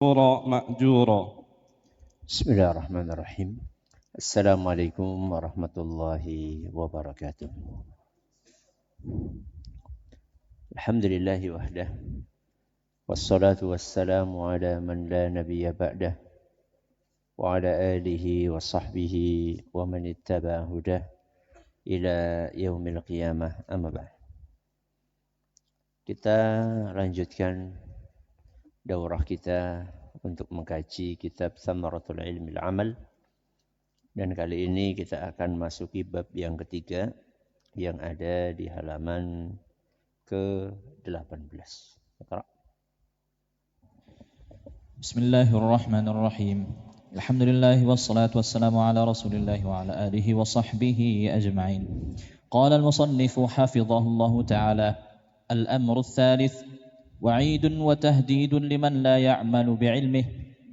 مأجورا. بسم الله الرحمن الرحيم. السلام عليكم ورحمة الله وبركاته. الحمد لله وحده والصلاة والسلام على من لا نبي بعده وعلى آله وصحبه ومن اتبع هداه إلى يوم القيامة. أما بعد. Kita lanjutkan daurah kita untuk mengkaji kitab Thamaratul Ilmil Amal, dan kali ini kita akan masuki bab yang ketiga yang ada di halaman ke-18. Bismillahirrahmanirrahim. Alhamdulillah wassalatu wassalamu ala Rasulillah wa ala alihi wa sahbihi ajma'in. Qala al-musannif hafizahullahu ta'ala, al-amru ats-tsalits wa'idun wa tahdidun liman la ya'malu bi'ilmih.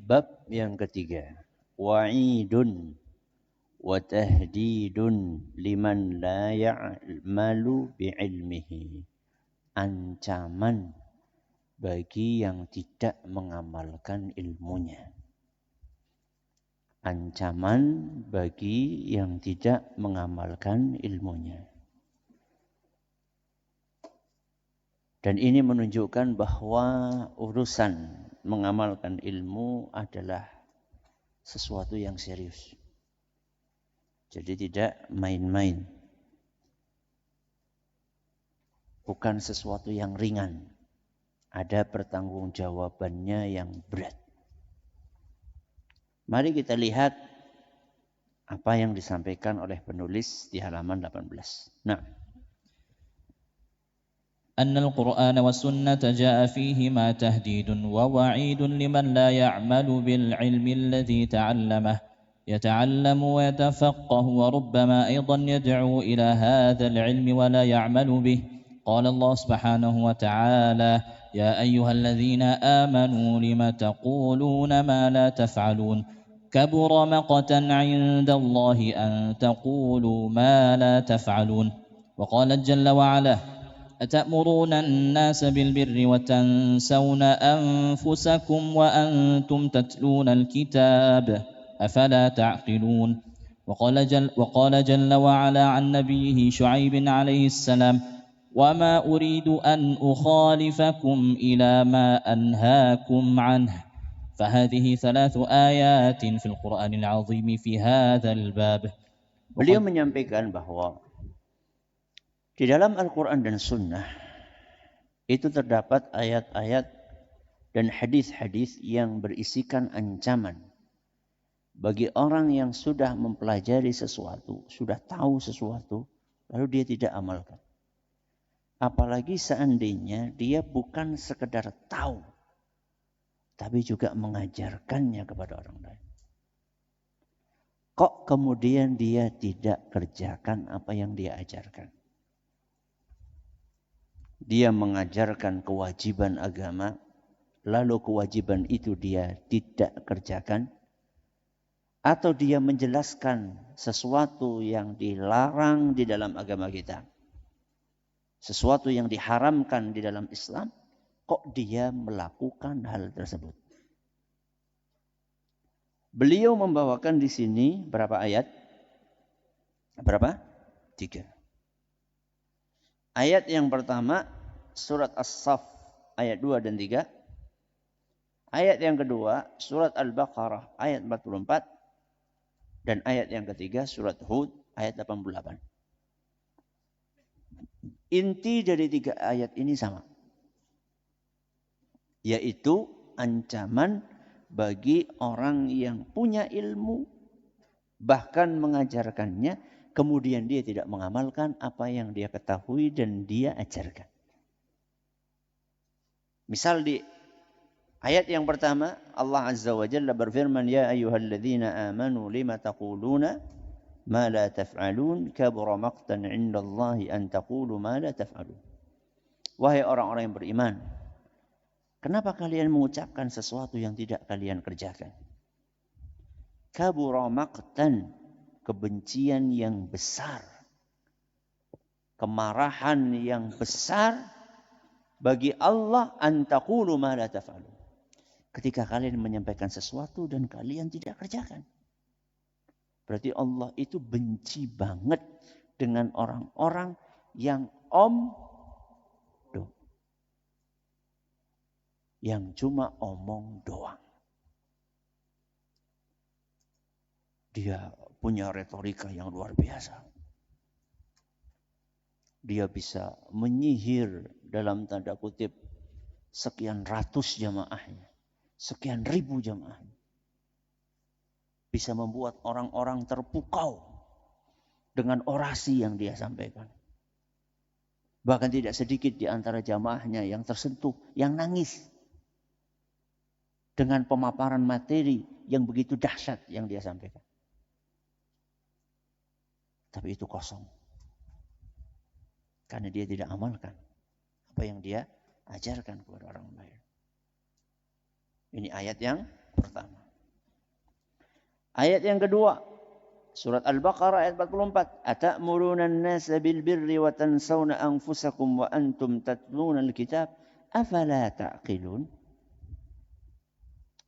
Bab yang ketiga, wa'idun wa tahdidun liman la ya'malu bi'ilmihi. Ancaman bagi yang tidak mengamalkan ilmunya. Ancaman bagi yang tidak mengamalkan ilmunya. Dan ini menunjukkan bahwa urusan mengamalkan ilmu adalah sesuatu yang serius. Jadi tidak main-main. Bukan sesuatu yang ringan. Ada pertanggungjawabannya yang berat. Mari kita lihat apa yang disampaikan oleh penulis di halaman 18. Nah, أن القرآن والسنة جاء فيهما تهديد ووعيد لمن لا يعمل بالعلم الذي يتعلم ويتفقه وربما أيضا يدعو إلى هذا العلم ولا يعمل به. قال الله سبحانه وتعالى: يا أيها الذين آمنوا لم تقولون ما لا تفعلون كبر مقتا عند الله أن تقولوا ما لا تفعلون. وقال جل وعلا: أتأمرون الناس بالبر وتنسون أنفسكم وأنتم تتلون الكتاب أفلا تعقلون. وقال جل وعلا عن نبيه شعيب عليه السلام: وما أريد أن أخالفكم إلى ما أنهاكم عنه. فهذه 3 آيات في القرآن العظيم في هذا الباب. Beliau menyampaikan bahwa di dalam Al-Quran dan Sunnah itu terdapat ayat-ayat dan hadis-hadis yang berisikan ancaman bagi orang yang sudah mempelajari sesuatu, sudah tahu sesuatu, lalu dia tidak amalkan. Apalagi seandainya dia bukan sekedar tahu, tapi juga mengajarkannya kepada orang lain. Kok kemudian dia tidak kerjakan apa yang dia ajarkan? Dia mengajarkan kewajiban agama, lalu kewajiban itu dia tidak kerjakan, atau dia menjelaskan sesuatu yang dilarang di dalam agama kita, sesuatu yang diharamkan di dalam Islam, kok dia melakukan hal tersebut? Beliau membawakan di sini berapa ayat? Berapa? 3. Ayat yang pertama, surat As-Saff, ayat 2 dan 3. Ayat yang kedua, surat Al-Baqarah, ayat 44. Dan ayat yang ketiga, surat Hud, ayat 88. Inti dari 3 ayat ini sama. Yaitu ancaman bagi orang yang punya ilmu, bahkan mengajarkannya, kemudian dia tidak mengamalkan apa yang dia ketahui dan dia ajarkan. Misal di ayat yang pertama, Allah Azza wa Jalla berfirman, Ya ayyuhalladzina amanu lima taquluna ma la taf'alun kabura maqtan indallahi an taqulu ma la taf'alun. Wahai orang-orang yang beriman, kenapa kalian mengucapkan sesuatu yang tidak kalian kerjakan? Kabura maqtan, kebencian yang besar, kemarahan yang besar bagi Allah, an taqulu ma la taf'alun, ketika kalian menyampaikan sesuatu dan kalian tidak kerjakan. Berarti Allah itu benci banget dengan orang-orang yang yang cuma omong doang. Dia punya retorika yang luar biasa. Dia bisa menyihir dalam tanda kutip sekian ratus jamaahnya, sekian ribu jamaahnya. Bisa membuat orang-orang terpukau dengan orasi yang dia sampaikan. Bahkan tidak sedikit di antara jamaahnya yang tersentuh, yang nangis dengan pemaparan materi yang begitu dahsyat yang dia sampaikan. Tapi itu kosong. Karena dia tidak amalkan apa yang dia ajarkan kepada orang lain. Ini ayat yang pertama. Ayat yang kedua, surat Al-Baqarah ayat 44. Atamuruna an-nasa bil birri wa tansawna anfusakum wa antum tatluna al-kitab afala ta'qilun?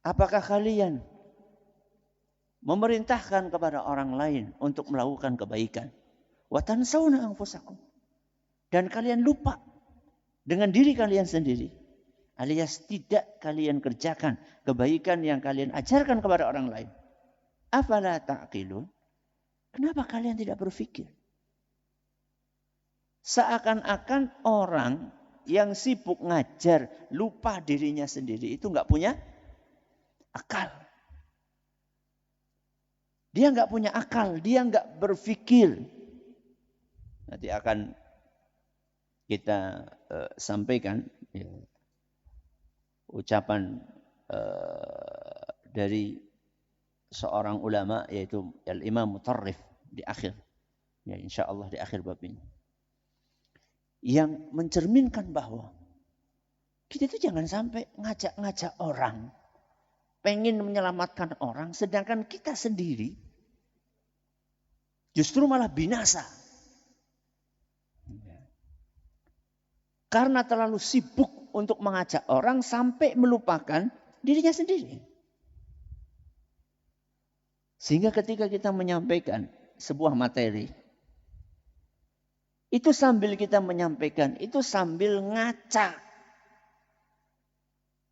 Apakah kalian memerintahkan kepada orang lain untuk melakukan kebaikan? Wa tansawna anfusakum. Dan kalian lupa dengan diri kalian sendiri. Alias tidak kalian kerjakan kebaikan yang kalian ajarkan kepada orang lain. Afala ta'qilun? Kenapa kalian tidak berpikir? Seakan-akan orang yang sibuk ngajar, lupa dirinya sendiri, itu nggak punya akal. Dia nggak punya akal, dia nggak berpikir. Nanti akan kita sampaikan ucapan dari seorang ulama, yaitu Al-Imam Mutarrif di akhir, ya insyaallah di akhir bab ini, yang mencerminkan bahwa kita itu jangan sampai ngajak-ngajak orang, pengen menyelamatkan orang, sedangkan kita sendiri justru malah binasa. Karena terlalu sibuk untuk mengajak orang sampai melupakan dirinya sendiri. Sehingga ketika kita menyampaikan sebuah materi, itu sambil kita menyampaikan, itu sambil ngaca.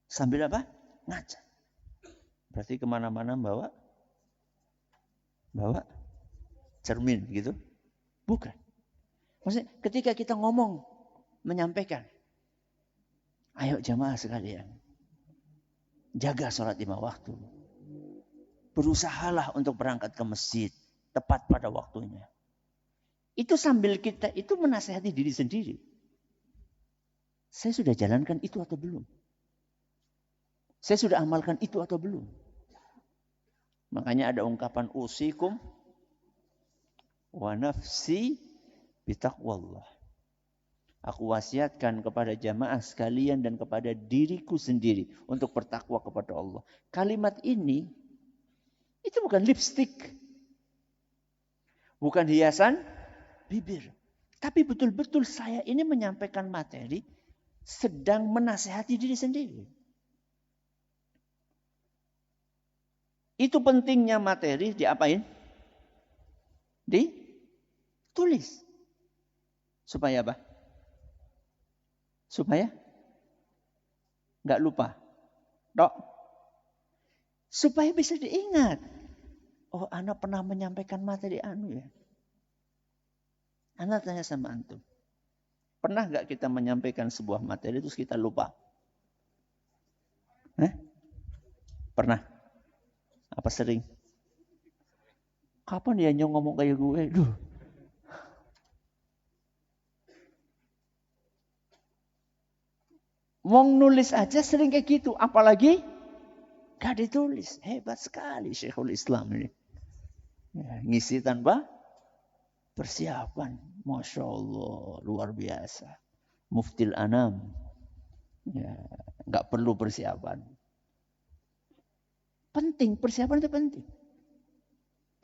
Sambil apa? Ngaca. Berarti kemana-mana bawa cermin gitu? Bukan. Maksudnya ketika kita ngomong, menyampaikan, ayo jamaah sekalian, jaga sholat 5 waktu. Berusahalah untuk berangkat ke masjid tepat pada waktunya. Itu sambil kita itu menasihati diri sendiri. Saya sudah jalankan itu atau belum? Saya sudah amalkan itu atau belum? Makanya ada ungkapan usikum wa nafsi bitaqwallah. Aku wasiatkan kepada jamaah sekalian dan kepada diriku sendiri untuk bertakwa kepada Allah. Kalimat ini itu bukan lipstik, bukan hiasan bibir. Tapi betul-betul saya ini menyampaikan materi sedang menasihati diri sendiri. Itu pentingnya materi diapain? Ditulis. Supaya apa? Supaya nggak lupa. Supaya bisa diingat. Oh, Ana pernah menyampaikan materi anu ya. Ana tanya sama antum. Pernah nggak kita menyampaikan sebuah materi terus kita lupa? Pernah? Apa sering? Kapan dia ngomong kayak gue? Duh. Mau nulis aja sering kayak gitu. Apalagi gak ditulis. Hebat sekali Syekhul Islam ini. Ya, ngisi tanpa persiapan. Masya Allah. Luar biasa. Muftil Anam. Ya, gak perlu persiapan. Penting. Persiapan itu penting.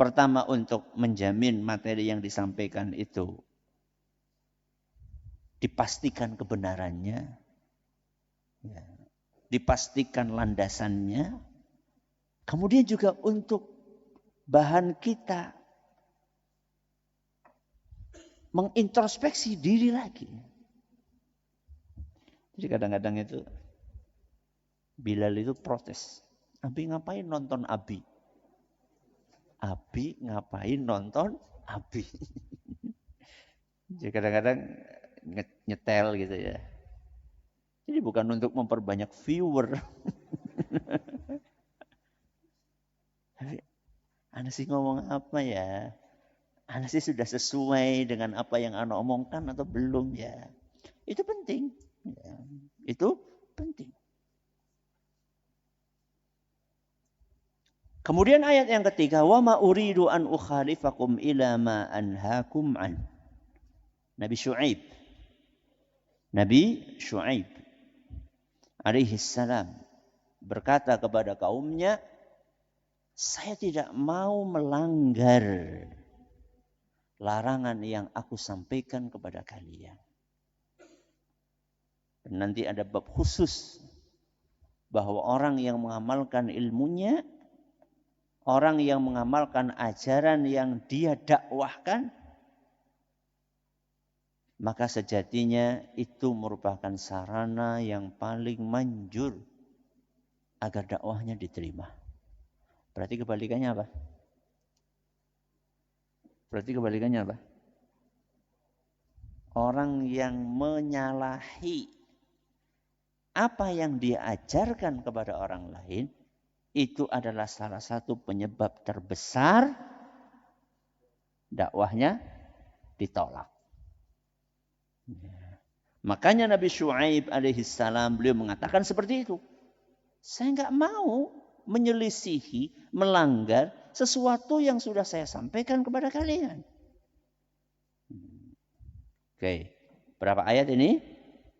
Pertama, untuk menjamin materi yang disampaikan itu dipastikan kebenarannya. Ya. dipastikan landasannya. Kemudian juga untuk bahan kita mengintrospeksi diri lagi. Jadi kadang-kadang itu Bilal itu protes. Abi ngapain nonton Abi? Abi ngapain nonton Abi? Jadi kadang-kadang nyetel gitu ya. Jadi bukan untuk memperbanyak viewer. Tapi Anda sih ngomong apa ya? Anda sih sudah sesuai dengan apa yang Anda omongkan atau belum ya? Itu penting. Ya, itu penting. Kemudian ayat yang ketiga, wa ma uridu an ukhalifakum ila ma anhaakum an. Nabi Syuaib alaihi salam berkata kepada kaumnya, saya tidak mau melanggar larangan yang aku sampaikan kepada kalian. Dan nanti ada bab khusus bahwa orang yang mengamalkan ilmunya, orang yang mengamalkan ajaran yang dia dakwahkan, maka sejatinya itu merupakan sarana yang paling manjur agar dakwahnya diterima. Berarti kebalikannya apa? Orang yang menyalahi apa yang dia ajarkan kepada orang lain, itu adalah salah satu penyebab terbesar dakwahnya ditolak. Makanya Nabi Syuaib alaihi salam beliau mengatakan seperti itu. Saya enggak mau menyelisihi, melanggar sesuatu yang sudah saya sampaikan kepada kalian. Oke, berapa ayat ini?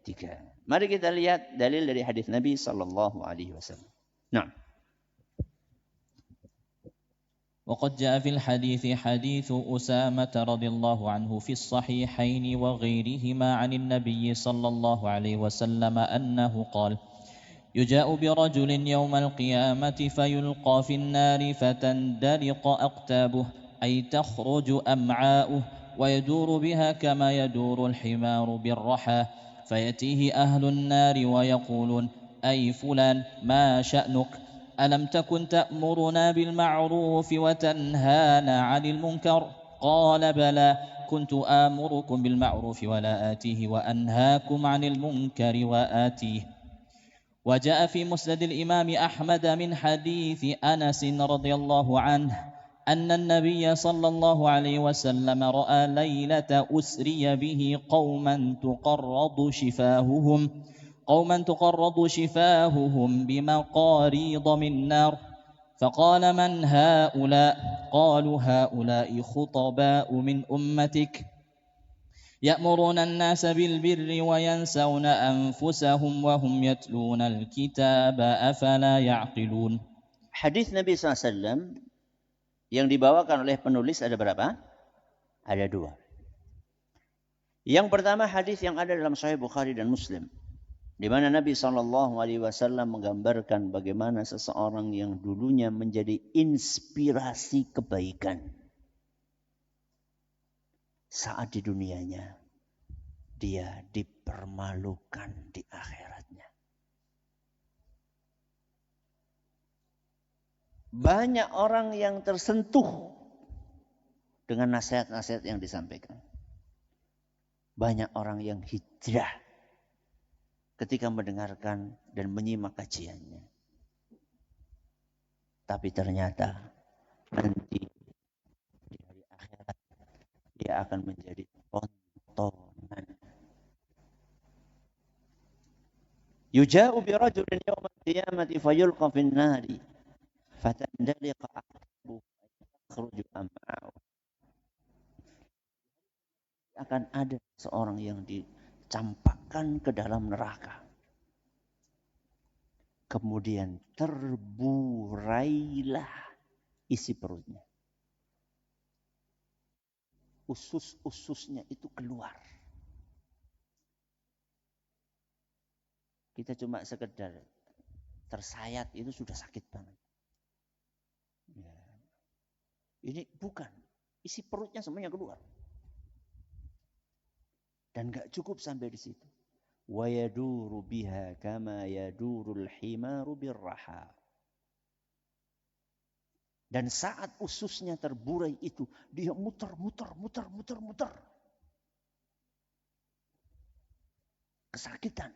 3. Mari kita lihat dalil dari hadis Nabi sallallahu alaihi wasallam. Nah, وقد جاء في الحديث حديث أسامة رضي الله عنه في الصحيحين وغيرهما عن النبي صلى الله عليه وسلم أنه قال: يجاء برجل يوم القيامة فيلقى في النار فتندلق أقتابه أي تخرج أمعاؤه ويدور بها كما يدور الحمار بالرحى فيأتيه أهل النار ويقولون: أي فلان ما شأنك؟ ألم تكن تأمرنا بالمعروف وتنهانا عن المنكر؟ قال: بلى، كنت آمركم بالمعروف ولا آتيه وأنهاكم عن المنكر وآتيه. وجاء في مسند الإمام أحمد من حديث أنس رضي الله عنه أن النبي صلى الله عليه وسلم رأى ليلة أسري به قوما تقرض شفاههم بمقاريض من نار، فقال: من هؤلاء؟ قالوا: هؤلاء خطباء من أمتك يأمرون الناس بالبر وينسون أنفسهم وهم يتلون الكتاب أفلا يعقلون. Hadis Nabi SAW yang dibawakan oleh penulis ada berapa? Ada 2. Yang pertama hadis yang ada dalam Sahih Bukhari dan Muslim, di mana Nabi SAW menggambarkan bagaimana seseorang yang dulunya menjadi inspirasi kebaikan, saat di dunianya dia dipermalukan di akhiratnya. Banyak orang yang tersentuh dengan nasihat-nasihat yang disampaikan. Banyak orang yang hijrah ketika mendengarkan dan menyimak kajiannya. Tapi ternyata nanti di hari akhirat dia akan menjadi tontonan. Yuja'u bi rajulin yawmal qiyamati fayulqa fin nari fatandaliqa aqtabuhu yakhruju am'a'u. Akan ada seorang yang dicampakkan ke dalam neraka. Kemudian terburailah isi perutnya. Usus-ususnya itu keluar. Kita cuma sekedar tersayat itu sudah sakit banget. Ya. Ini bukan, isi perutnya semuanya keluar. Dan gak cukup sampai di situ. Wa yaduru biha kama yadurul himaru birraha. Dan saat ususnya terburai itu, dia muter. Kesakitan.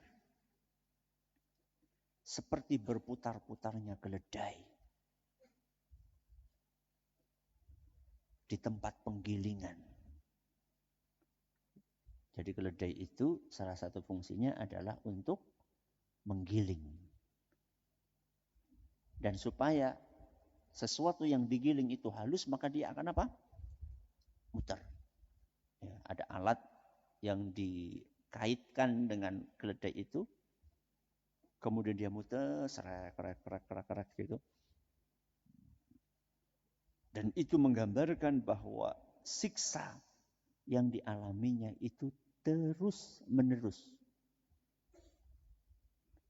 Seperti berputar-putarnya keledai. Di tempat penggilingan. Jadi keledai itu salah satu fungsinya adalah untuk menggiling. Dan supaya sesuatu yang digiling itu halus, maka dia akan apa? Muter. Ya, ada alat yang dikaitkan dengan keledai itu. Kemudian dia muter, serak gitu. Dan itu menggambarkan bahwa siksa yang dialaminya itu terus menerus.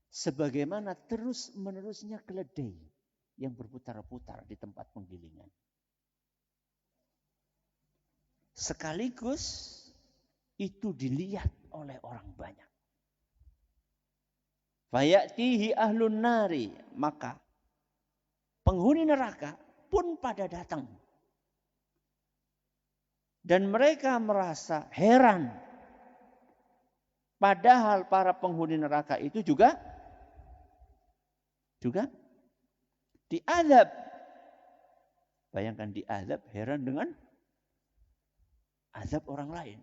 Sebagaimana terus menerusnya keledai yang berputar-putar di tempat penggilingan. Sekaligus itu dilihat oleh orang banyak. Fayatihi ahlun nari, maka penghuni neraka pun pada datang. Dan mereka merasa heran. Padahal para penghuni neraka itu juga diazab. Bayangkan diazab, heran dengan azab orang lain.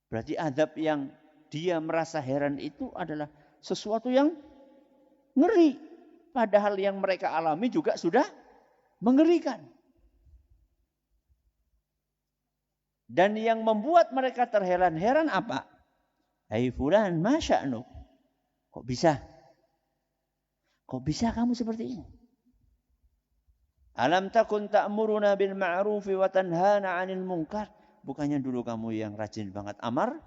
Berarti azab yang dia merasa heran itu adalah sesuatu yang ngeri. Padahal yang mereka alami juga sudah mengerikan. Dan yang membuat mereka terheran-heran apa? Hai fulan, masya'nu. Kok bisa? Kok bisa kamu seperti ini? Alam takun ta'muruna bil ma'rufi wa tanhana 'anil munkar. Bukannya dulu kamu yang rajin banget amar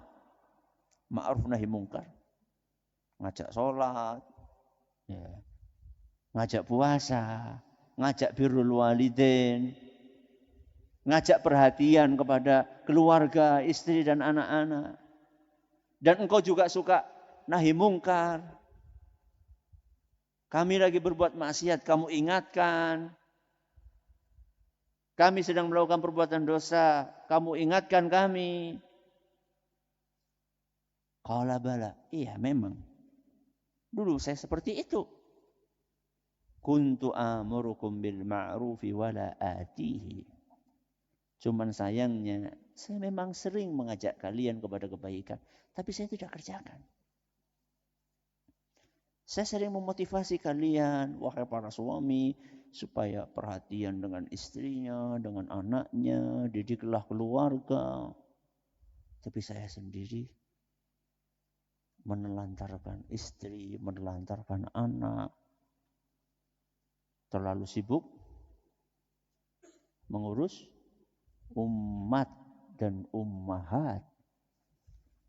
ma'ruf nahi munkar. Ngajak sholat, ya. Ngajak puasa, ngajak birrul walidain, ngajak perhatian kepada keluarga, istri dan anak-anak. Dan engkau juga suka nahi mungkar. Kami lagi berbuat maksiat, kamu ingatkan. Kami sedang melakukan perbuatan dosa, kamu ingatkan kami. Qala bala, iya memang. Dulu saya seperti itu. Kuntu amurukum bil ma'rufi wala atihi. Cuman sayangnya, saya memang sering mengajak kalian kepada kebaikan. Tapi saya tidak kerjakan. Saya sering memotivasi kalian, wahai para suami, supaya perhatian dengan istrinya, dengan anaknya, didiklah keluarga. Tapi saya sendiri menelantarkan istri, menelantarkan anak. Terlalu sibuk mengurus umat dan ummahat.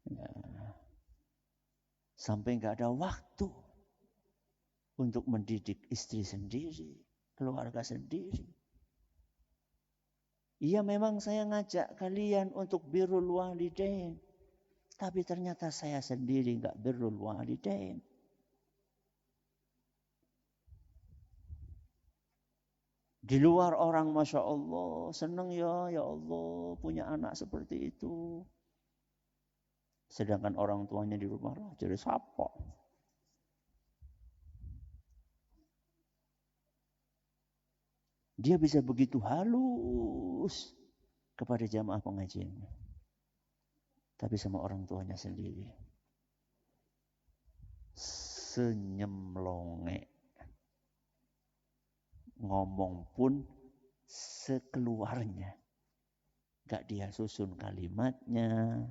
Ya. Sampai enggak ada waktu untuk mendidik istri sendiri, keluarga sendiri. Iya memang saya ngajak kalian untuk birrul walidain. Tapi ternyata saya sendiri enggak birrul walidain. Di luar orang Masya Allah senang ya Allah punya anak seperti itu. Sedangkan orang tuanya di rumah jadi siapa? Dia bisa begitu halus kepada jamaah pengajiannya. Tapi sama orang tuanya sendiri. Senyemlonge. Ngomong pun sekeluarnya. Gak dia susun kalimatnya.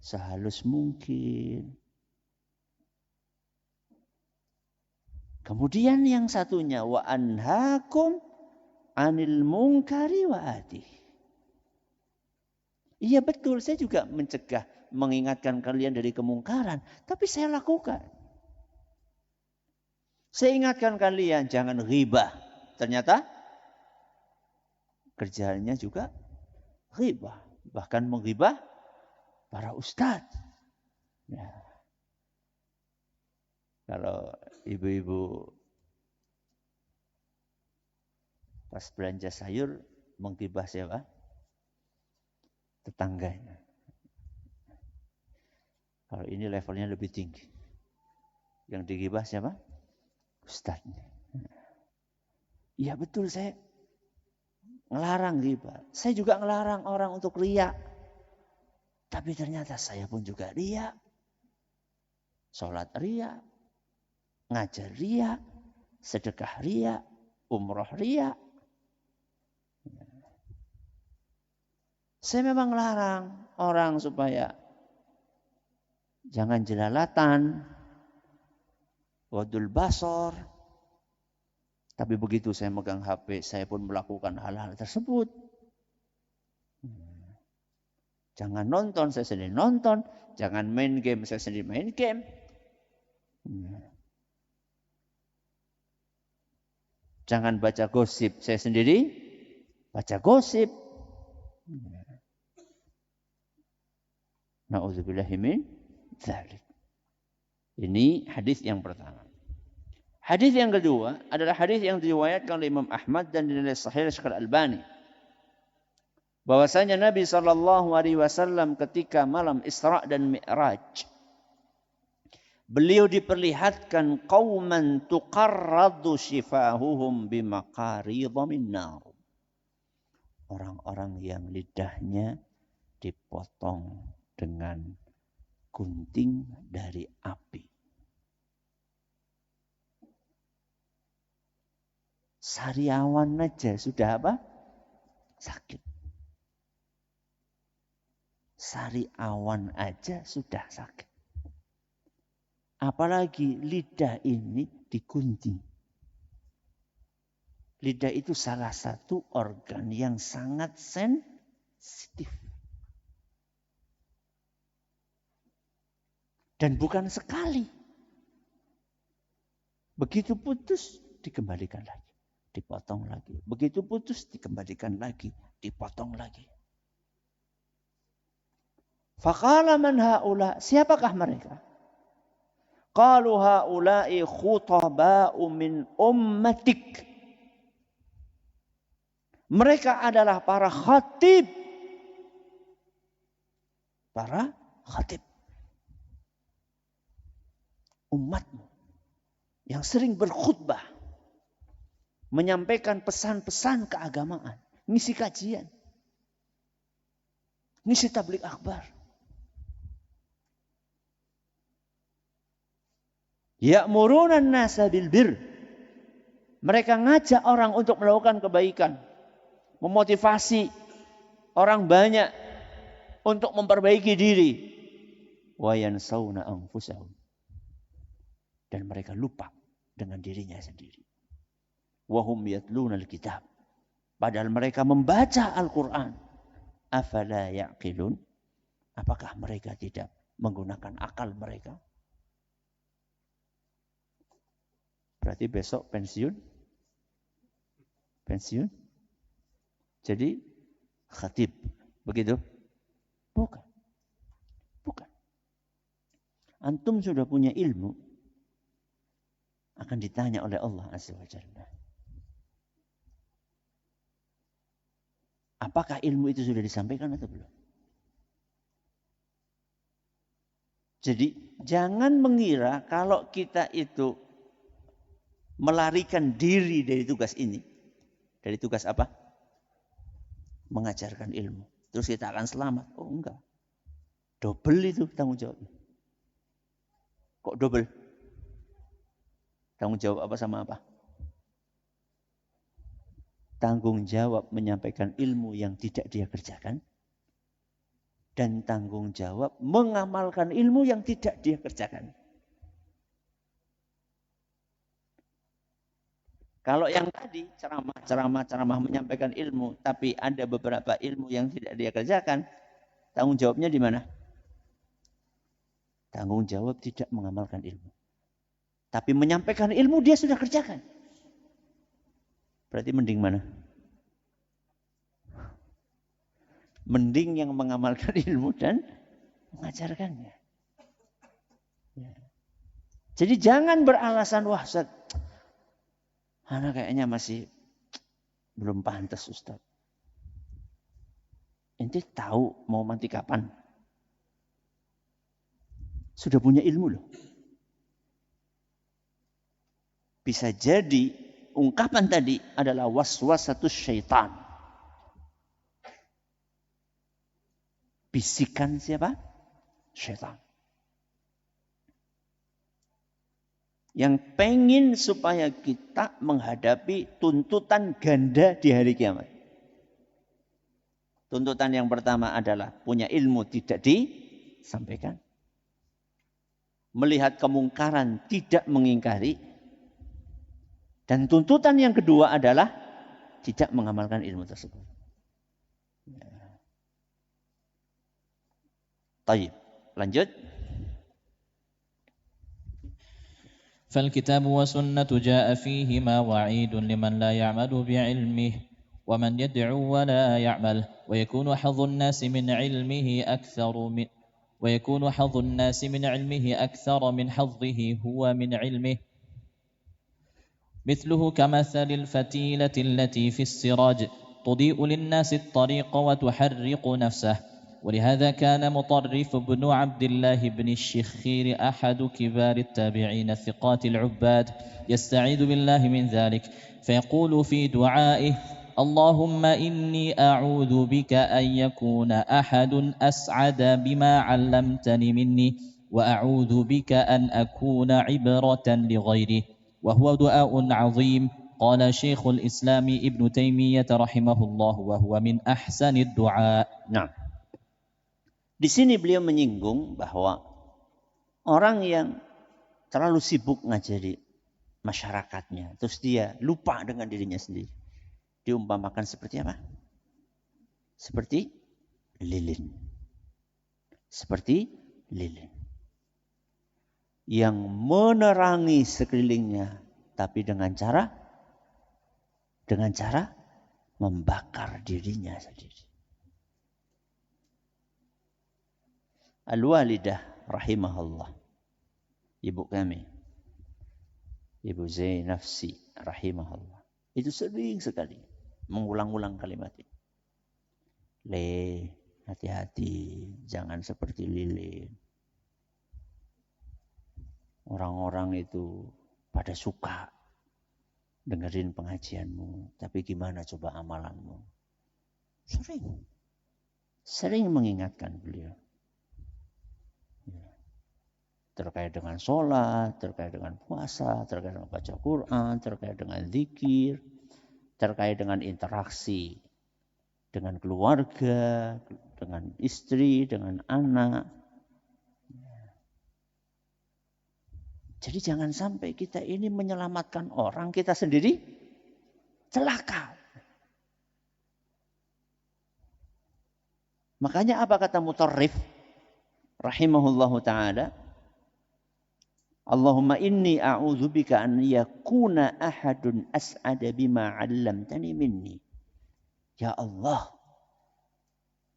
Sehalus mungkin. Kemudian yang satunya. Wa anhakum anil munkari wa atih. Iya betul, saya juga mencegah, mengingatkan kalian dari kemungkaran. Tapi saya lakukan. Saya ingatkan kalian jangan ghibah. Ternyata kerjaannya juga ghibah. Bahkan menghibah para ustadz. Ya. Kalau ibu-ibu pas belanja sayur menghibah siapa? Tetangganya. Kalau ini levelnya lebih tinggi. Yang digibah siapa? Ustadznya. Iya betul, saya ngelarang ghibah. Saya juga ngelarang orang untuk riya. Tapi ternyata saya pun juga riya. Sholat riya. Ngajar riya. Sedekah riya. Umroh riya. Saya memang ngelarang orang supaya jangan jelalatan. Wadul basor. Tapi begitu saya megang HP, saya pun melakukan hal-hal tersebut. Jangan nonton, saya sendiri nonton. Jangan main game, saya sendiri main game. Jangan baca gosip, saya sendiri baca gosip. Na'udzubillahi min dzalik. Ini hadis yang pertama. Hadis yang kedua adalah hadis yang diriwayatkan oleh Imam Ahmad dan dinilai sahih Syekh Al-Albani. Bahwasanya Nabi SAW ketika malam Isra dan Mi'raj, beliau diperlihatkan qauman tuqarradu shifahuhum bimaqaridha min nar. Orang-orang yang lidahnya dipotong dengan gunting dari api. Sariawan aja sudah apa? Sakit. Sariawan aja sudah sakit. Apalagi lidah ini digunting. Lidah itu salah satu organ yang sangat sensitif. Dan bukan sekali. Begitu putus, dikembalikan lagi. Dipotong lagi. Begitu putus, dikembalikan lagi. Dipotong lagi. Faqala man haula, siapakah mereka? Qalu haula'i khutaba'u min ummatik. Mereka adalah para khatib. Para khatib. Umatmu. Yang sering berkhutbah. Menyampaikan pesan-pesan keagamaan. Ngisi kajian. Ngisi tabligh akbar. Ya'muruna an-nasa bil bir. Mereka ngajak orang untuk melakukan kebaikan. Memotivasi orang banyak untuk memperbaiki diri. Wa yansawna anfusahum. Dan mereka lupa dengan dirinya sendiri. Wahum yatluna al-kitab. Padahal mereka membaca Al-Quran. Afala ya'qilun. Apakah mereka tidak menggunakan akal mereka? Berarti besok pensiun? Pensiun? Jadi khatib. Begitu? Bukan. Bukan. Antum sudah punya ilmu. Akan ditanya oleh Allah Azza wa Jalla. Apakah ilmu itu sudah disampaikan atau belum? Jadi jangan mengira kalau kita itu melarikan diri dari tugas ini. Dari tugas apa? Mengajarkan ilmu. Terus kita akan selamat. Oh enggak. Double itu tanggung jawabnya. Kok double? Tanggung jawab apa sama apa? Tanggung jawab menyampaikan ilmu yang tidak dia kerjakan. Dan tanggung jawab mengamalkan ilmu yang tidak dia kerjakan. Kalau yang tadi ceramah menyampaikan ilmu. Tapi ada beberapa ilmu yang tidak dia kerjakan. Tanggung jawabnya di mana? Tanggung jawab tidak mengamalkan ilmu. Tapi menyampaikan ilmu dia sudah kerjakan. Berarti mending mana? Mending yang mengamalkan ilmu dan mengajarkannya. Ya. Jadi jangan beralasan, wah Ustaz, anak kayaknya masih belum pantas Ustaz. Ente tahu mau mati kapan? Sudah punya ilmu loh. Bisa jadi ungkapan tadi adalah waswasatus syaitan. Bisikan siapa? Syaitan. Yang pengen supaya kita menghadapi tuntutan ganda di hari kiamat. Tuntutan yang pertama adalah punya ilmu tidak disampaikan. Melihat kemungkaran tidak mengingkari. Dan tuntutan yang kedua adalah tidak mengamalkan ilmu tersebut. Baik, lanjut. فالكتاب والسنة جاء فيهما وعيد لمن لا يعمل بعلمه ومن يدعو ولا يعمل ويكون حظ الناس من علمه أكثر من حظه هو من علمه مثله كمثل الفتيلة التي في السراج تضيء للناس الطريق وتحرق نفسه ولهذا كان مطرف بن عبد الله بن الشخير أحد كبار التابعين الثقات العباد يستعيذ بالله من ذلك فيقول في دعائه اللهم إني أعوذ بك أن يكون أحد أسعد بما علمتني مني وأعوذ بك أن أكون عبرة لغيره وهو دعاء عظيم قال شيخ الإسلام ابن تيمية رحمه الله وهو من أحسن الدعاء. Nah, di sini beliau menyinggung bahwa orang yang terlalu sibuk ngajari masyarakatnya, terus dia lupa dengan dirinya sendiri, diumpamakan seperti apa? Seperti lilin. Seperti lilin. Yang menerangi sekelilingnya, tapi dengan cara membakar dirinya sendiri. Al-Walidah rahimahullah, ibu kami, Ibu Zainafsi rahimahullah, itu sering sekali mengulang-ulang kalimat ini. Hati-hati, jangan seperti lilin. Orang-orang itu pada suka dengerin pengajianmu, tapi gimana coba amalanmu? Sering mengingatkan beliau. Terkait dengan sholat, terkait dengan puasa, terkait dengan baca Quran, terkait dengan zikir, terkait dengan interaksi dengan keluarga, dengan istri, dengan anak. Jadi jangan sampai kita ini menyelamatkan orang, kita sendiri celaka. Makanya apa kata Mutarrif rahimahullahu ta'ala? Allahumma inni a'udzubika an yakuna ahadun as'ada bima 'allamtani minni. Ya Allah,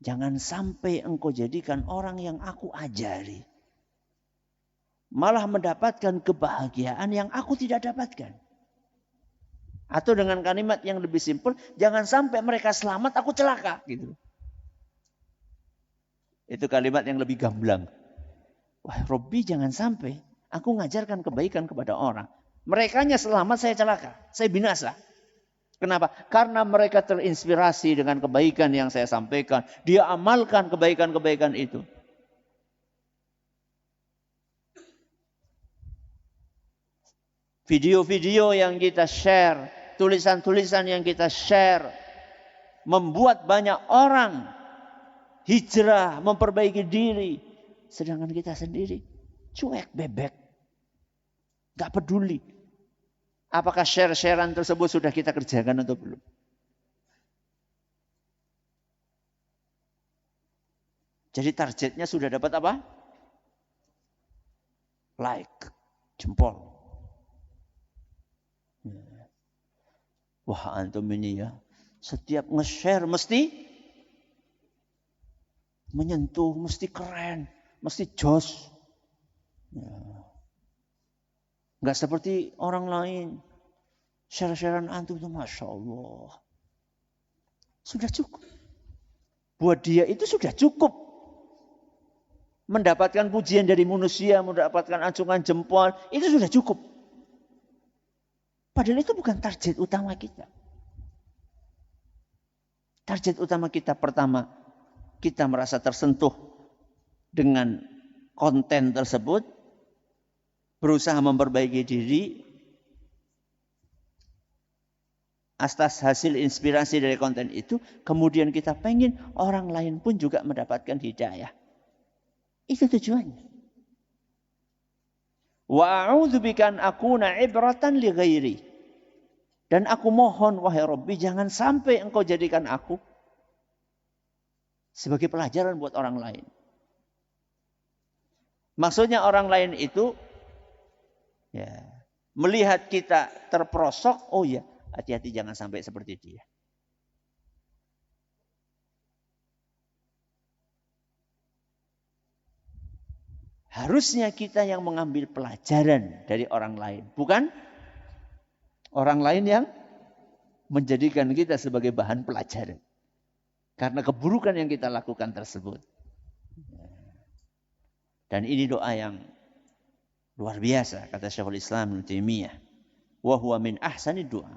jangan sampai engkau jadikan orang yang aku ajari malah mendapatkan kebahagiaan yang aku tidak dapatkan. Atau dengan kalimat yang lebih simpel, jangan sampai mereka selamat, aku celaka. Gitu. Itu kalimat yang lebih gamblang. Wah, Robbi jangan sampai aku ngajarkan kebaikan kepada orang. Merekanya selamat, saya celaka. Saya binasa. Kenapa? Karena mereka terinspirasi dengan kebaikan yang saya sampaikan. Dia amalkan kebaikan-kebaikan itu. Video-video yang kita share, tulisan-tulisan yang kita share, membuat banyak orang hijrah, memperbaiki diri. Sedangkan kita sendiri cuek, bebek. Gak peduli. Apakah share-sharean tersebut sudah kita kerjakan atau belum? Jadi targetnya sudah dapat apa? Like, jempol. Wah, antum ini ya, setiap nge-share mesti menyentuh, mesti keren, mesti jos. Ya. Nggak seperti orang lain. Share-sharean antum itu Masya Allah. Sudah cukup. Buat dia itu sudah cukup. Mendapatkan pujian dari manusia, mendapatkan acungan jempol, itu sudah cukup. Padahal itu bukan target utama kita. Target utama kita pertama, kita merasa tersentuh dengan konten tersebut, berusaha memperbaiki diri, atas hasil inspirasi dari konten itu, kemudian kita pengen orang lain pun juga mendapatkan hidayah. Itu tujuannya. Wa a'udzubika an akuna ibratan li ghairi. Dan aku mohon, wahai Rabbi, jangan sampai engkau jadikan aku sebagai pelajaran buat orang lain. Maksudnya orang lain itu ya, melihat kita terperosok, oh ya, hati-hati jangan sampai seperti dia. Harusnya kita yang mengambil pelajaran dari orang lain. Bukan orang lain yang menjadikan kita sebagai bahan pelajaran. Karena keburukan yang kita lakukan tersebut. Dan ini doa yang luar biasa. Kata Syekhul Islam Ibnu Taimiyah. Wa huwa min ahsani doa.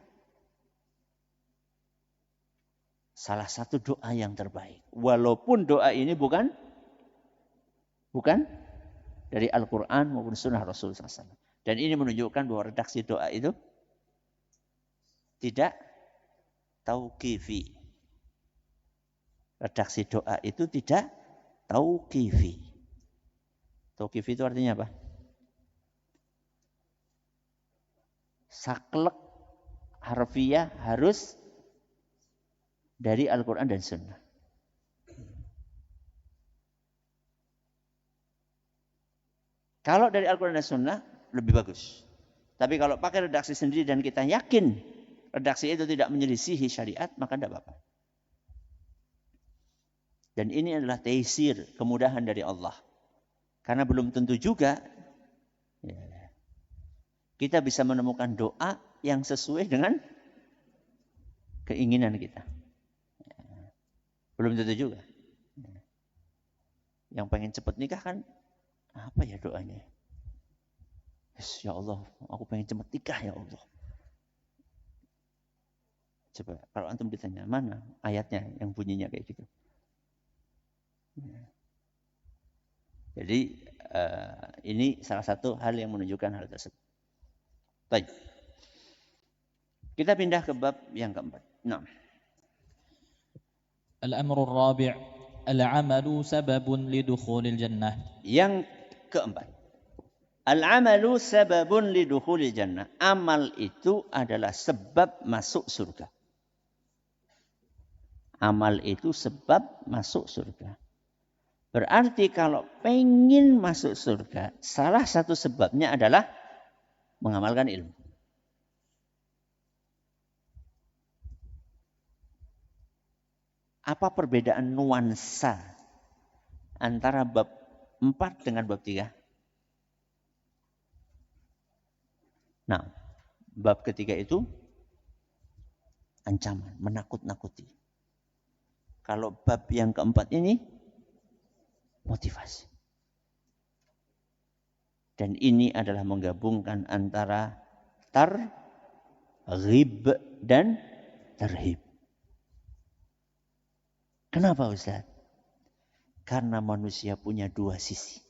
Salah satu doa yang terbaik. Walaupun doa ini bukan dari Al-Quran maupun Sunnah Rasulullah SAW. Dan ini menunjukkan bahwa redaksi doa itu tidak tauqifi. Redaksi doa itu tidak tauqifi. Tauqifi itu artinya apa? Saklek harfiah harus dari Al-Quran dan Sunnah. Kalau dari Al-Quran dan Sunnah lebih bagus. Tapi kalau pakai redaksi sendiri dan kita yakin redaksi itu tidak menyelisihi syariat, maka tidak apa-apa. Dan ini adalah taisir, kemudahan dari Allah. Karena belum tentu juga ya, kita bisa menemukan doa yang sesuai dengan keinginan kita. Belum tentu juga. Yang pengen cepat nikah kan, apa ya doanya? Ya Allah, aku pengen cepat nikah ya Allah. Coba kalau antum ditanya, mana ayatnya yang bunyinya kayak gitu? Jadi ini salah satu hal yang menunjukkan hal tersebut. Baik. Kita pindah ke bab yang keempat. Nah. Al-amru ar-rabi' al-'amalu sababun lidukhulil jannah. Yang keempat. Al-'amalu sababun lidukhulil jannah. Amal itu adalah sebab masuk surga. Amal itu sebab masuk surga. Berarti kalau pengen masuk surga, salah satu sebabnya adalah mengamalkan ilmu. Apa perbedaan nuansa antara bab 4 dengan bab 3? Nah, bab ketiga itu ancaman, menakut-nakuti. Kalau bab yang keempat ini motivasi. Dan ini adalah menggabungkan antara targhib dan tarhib. Kenapa Ustaz? Karena manusia punya dua sisi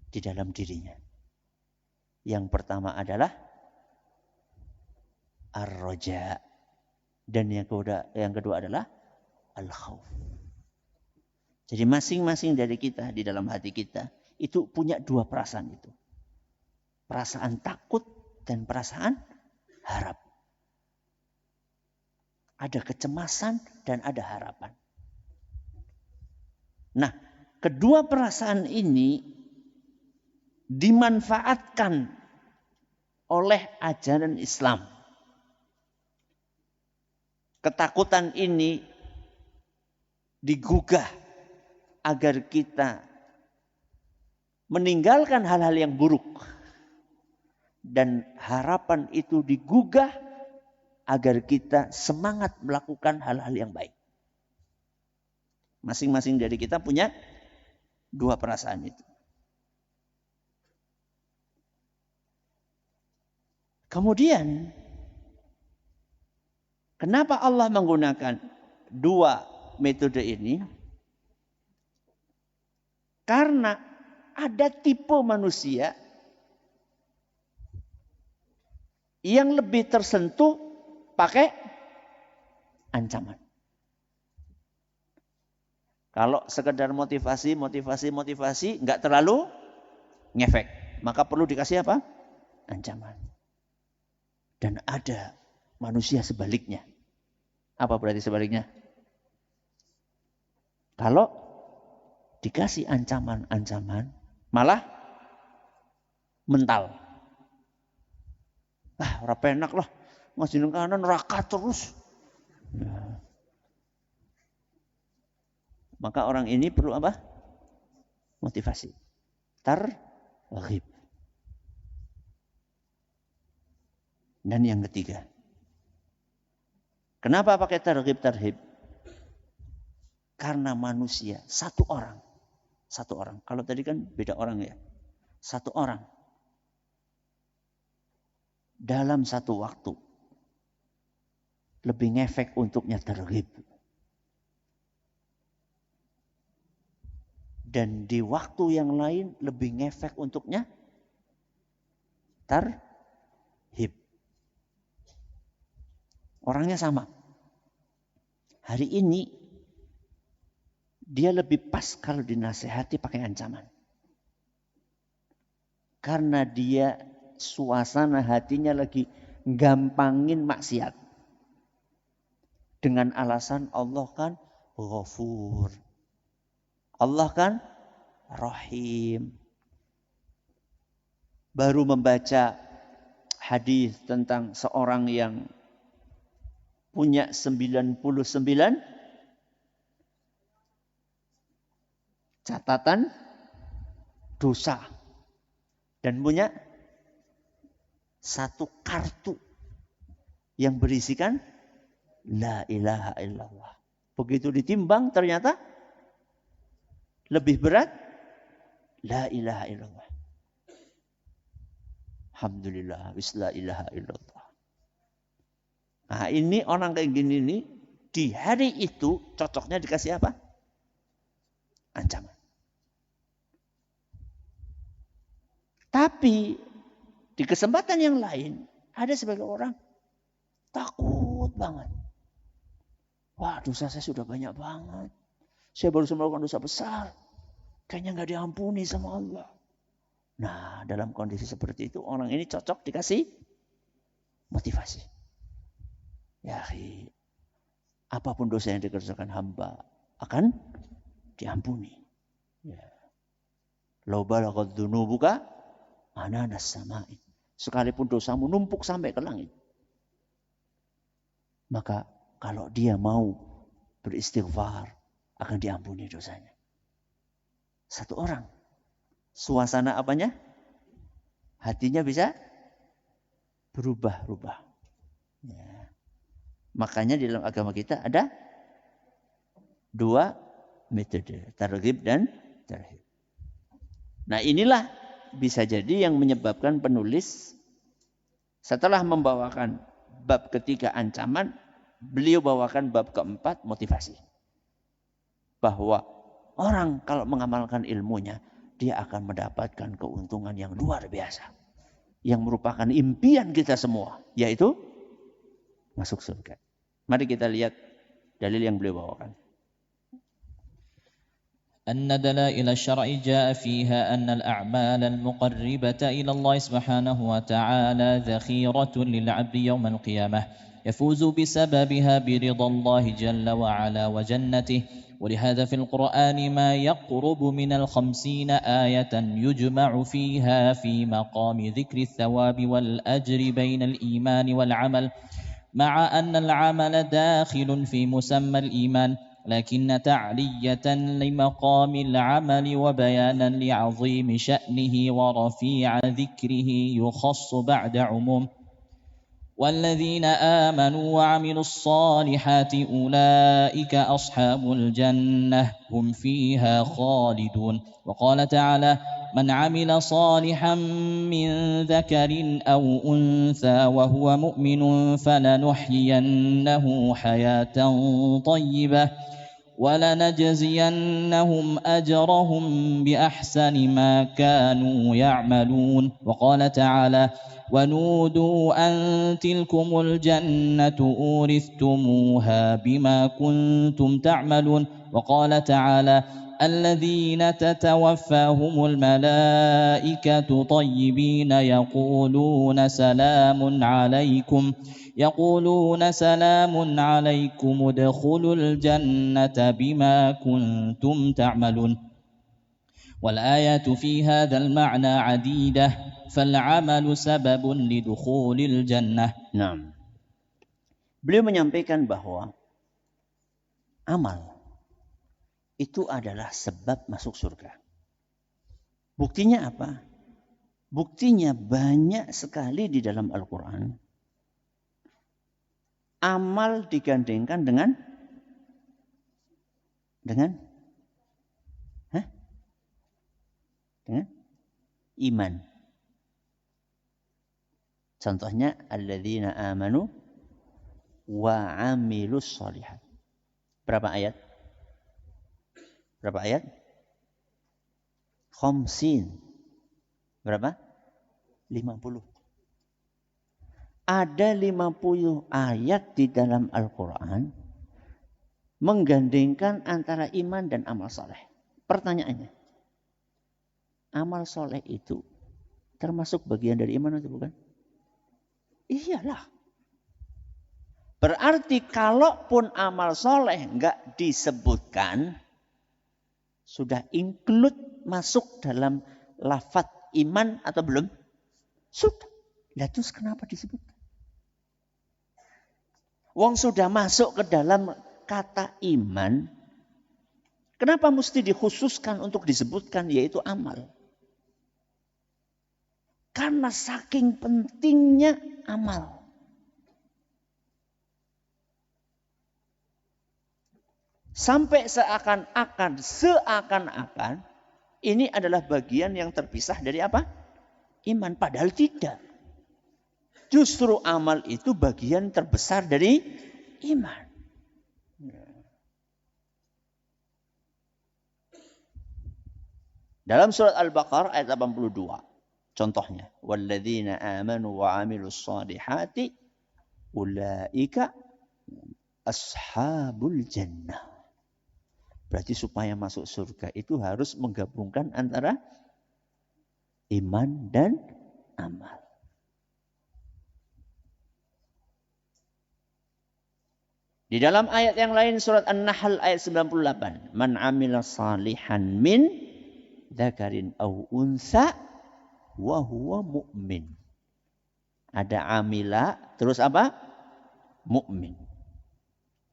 di dalam dirinya. Yang pertama adalah ar-raja. Dan yang kedua adalah al-khawf. Jadi masing-masing dari kita di dalam hati kita itu punya dua perasaan itu. Perasaan takut dan perasaan harap. Ada kecemasan dan ada harapan. Nah, kedua perasaan ini dimanfaatkan oleh ajaran Islam ketakutan ini digugah agar kita meninggalkan hal-hal yang buruk. Dan harapan itu digugah agar kita semangat melakukan hal-hal yang baik. Masing-masing dari kita punya dua perasaan itu. Kemudian, kenapa Allah menggunakan dua metode ini? Karena ada tipe manusia yang lebih tersentuh pakai ancaman. Kalau sekedar motivasi, nggak terlalu ngefek. Maka perlu dikasih apa? Ancaman. Dan ada manusia sebaliknya. Apa berarti sebaliknya? Kalau dikasih ancaman, malah mental. Ora penak lah. Ngasih kanan neraka terus. Ya. Maka orang ini perlu apa? Motivasi. Targhib. Dan yang ketiga. Kenapa pakai targhib? Karena manusia satu orang. Kalau tadi kan beda orang ya. Satu orang. Dalam satu waktu. Lebih ngefek untuknya targhib. Dan di waktu yang lain lebih ngefek untuknya tarhib. Orangnya sama. Hari ini dia lebih pas kalau dinasehati pakai ancaman. Karena dia suasana hatinya lagi gampangin maksiat. Dengan alasan Allah kan Ghafur. Allah kan Rahim. Baru membaca hadis tentang seorang yang punya 99 catatan dosa. Dan punya satu kartu yang berisikan La ilaha illallah. Begitu ditimbang ternyata lebih berat La ilaha illallah. Alhamdulillah, la ilaha illallah. Nah ini orang kayak gini nih, di hari itu cocoknya dikasih apa? Ancaman. Tapi di kesempatan yang lain, ada sebagian orang takut banget. Wah, dosa saya sudah banyak banget. Saya baru melakukan dosa besar. Kayaknya nggak diampuni sama Allah. Nah, dalam kondisi seperti itu, orang ini cocok dikasih motivasi. Ya, apapun dosa yang dikerjakan hamba akan diampuni. Ya. Lau balaghat dzunubuka ananas samai. Sekalipun dosamu numpuk sampai ke langit. Maka kalau dia mau beristighfar, akan diampuni dosanya. Satu orang. Suasana apanya? Hatinya bisa berubah-ubah. Ya. Makanya di dalam agama kita ada dua metode. Targhib dan tarhib. Nah inilah bisa jadi yang menyebabkan penulis setelah membawakan bab ketiga ancaman, beliau bawakan bab keempat motivasi. Bahwa orang kalau mengamalkan ilmunya, dia akan mendapatkan keuntungan yang luar biasa. Yang merupakan impian kita semua. Yaitu masuk surga. Mari kita lihat dalil yang beliau bawakan. أن دلائل الشرع جاء فيها أن الأعمال المقربة إلى الله سبحانه وتعالى ذخيرة للعبد يوم القيامة يفوز بسببها برضا الله جل وعلا وجنته. ولهذا في القرآن ما يقرب من 50 آية يجمع فيها في مقام ذكر الثواب والأجر بين الإيمان والعمل. مع أن العمل داخل في مسمى الإيمان، لكن تعلية لمقام العمل وبيانا لعظيم شأنه ورفيع ذكره يخص بعد عموم. والذين آمنوا وعملوا الصالحات أولئك أصحاب الجنة هم فيها خالدون. وقال تعالى: من عمل صالحا من ذكر أو أنثى وهو مؤمن فلنحيينه حياة طيبة ولنجزينهم أجرهم بأحسن ما كانوا يعملون. وقال تعالى: ونودوا أن تلكم الجنة أورثتموها بما كنتم تعملون. وقال تعالى: الذين تتوفاهم الملائكة طيبين يقولون سلام عليكم ادخلوا الجنة بما كنتم تعملون. والآيات في هذا المعنى عديدة، فالعمل سبب لدخول الجنة. Nah, beliau menyampaikan bahwa amal itu adalah sebab masuk surga. Buktinya apa? Buktinya banyak sekali di dalam Al-Quran. Amal digandengkan dengan iman. Contohnya alladzina amanu wa amilus shalihat. Berapa ayat? Khamsin. Berapa? 50. Ada 50 ayat di dalam Al-Quran menggandengkan antara iman dan amal soleh. Pertanyaannya, amal soleh itu termasuk bagian dari iman atau bukan? Iyalah. Berarti kalaupun amal soleh enggak disebutkan, sudah include masuk dalam lafaz iman atau belum? Sudah. Lah terus kenapa disebutkan? Wong sudah masuk ke dalam kata iman, kenapa mesti dikhususkan untuk disebutkan yaitu amal? Karena saking pentingnya amal. Sampai seakan-akan ini adalah bagian yang terpisah dari apa? Iman. Padahal tidak. Justru amal itu bagian terbesar dari iman. Dalam surat Al-Baqarah ayat 82. Contohnya, walladzina amanu wa 'amilus shalihati ulaika ashabul jannah. Berarti supaya masuk surga itu harus menggabungkan antara iman dan amal. Di dalam ayat yang lain surat An-Nahl ayat 98, man 'amila salihan min dzakarin aw unsa wa huwa mu'min. Ada amila, terus apa? Mukmin.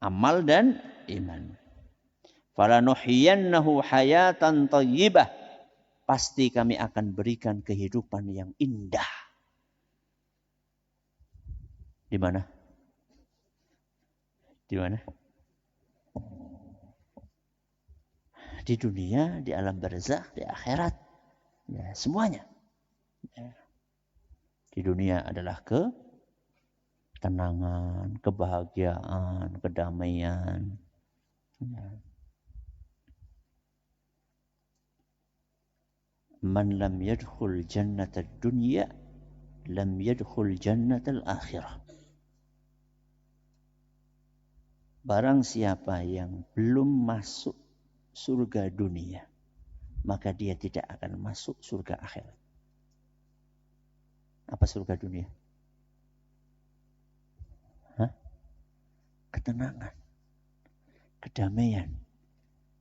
Amal dan iman. Falanuhyiyannahu hayatan thayyibah. Pasti kami akan berikan kehidupan yang indah. Di mana? Di mana? Di dunia, di alam barzakh, di akhirat. Ya, semuanya. Ya. Di dunia adalah ketenangan, kebahagiaan, kedamaian. Ya. Man lam yadkhul jannatal dunya lam yadkhul jannatal akhirah. Barang siapa yang belum masuk surga dunia, maka dia tidak akan masuk surga akhirat. Apa surga dunia? Ketenangan, kedamaian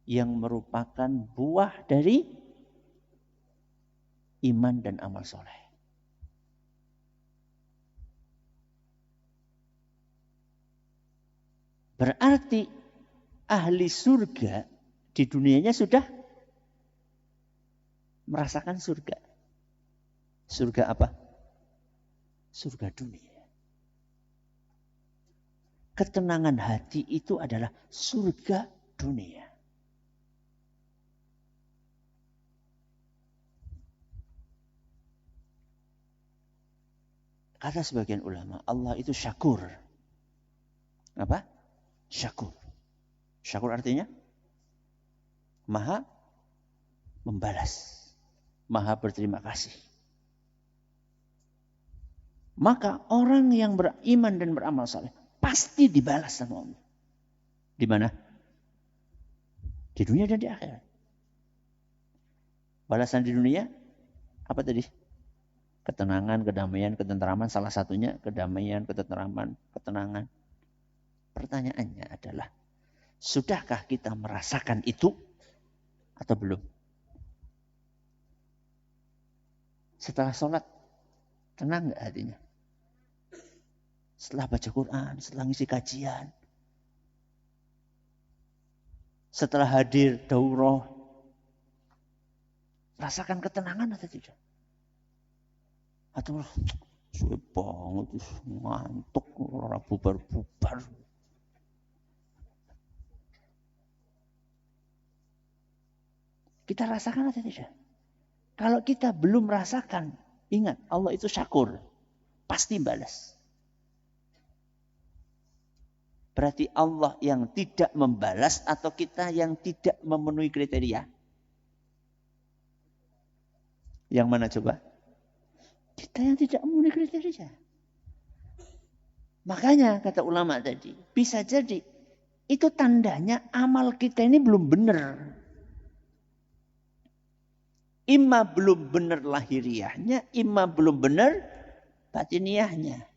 yang merupakan buah dari iman dan amal soleh. Berarti ahli surga di dunianya sudah merasakan surga. Surga apa? Surga dunia. Ketenangan hati itu adalah surga dunia. Kata sebagian ulama, Allah itu syakur. Apa? Syakur. Syakur artinya maha membalas. Maha berterima kasih. Maka orang yang beriman dan beramal saleh pasti dibalas sama Allah. Di mana? Di dunia dan di akhirat. Balasan di dunia apa tadi? Ketenangan, kedamaian, ketenteraman. Salah satunya kedamaian, ketenteraman, ketenangan. Pertanyaannya adalah, sudahkah kita merasakan itu atau belum? Setelah sholat, tenang nggak hatinya? Setelah baca Quran, setelah ngisi kajian, setelah hadir daurah, rasakan ketenangan atau tidak? Atau suwe banget, ngantuk, ora bubar-bubar. Kita rasakan atau tidak? Kalau kita belum merasakan, ingat Allah itu syakur, pasti balas. Berarti Allah yang tidak membalas atau kita yang tidak memenuhi kriteria? Yang mana coba? Kita yang tidak memenuhi kriteria. Makanya kata ulama tadi, bisa jadi itu tandanya amal kita ini belum benar. Imma belum benar lahiriahnya, imma belum benar batiniahnya.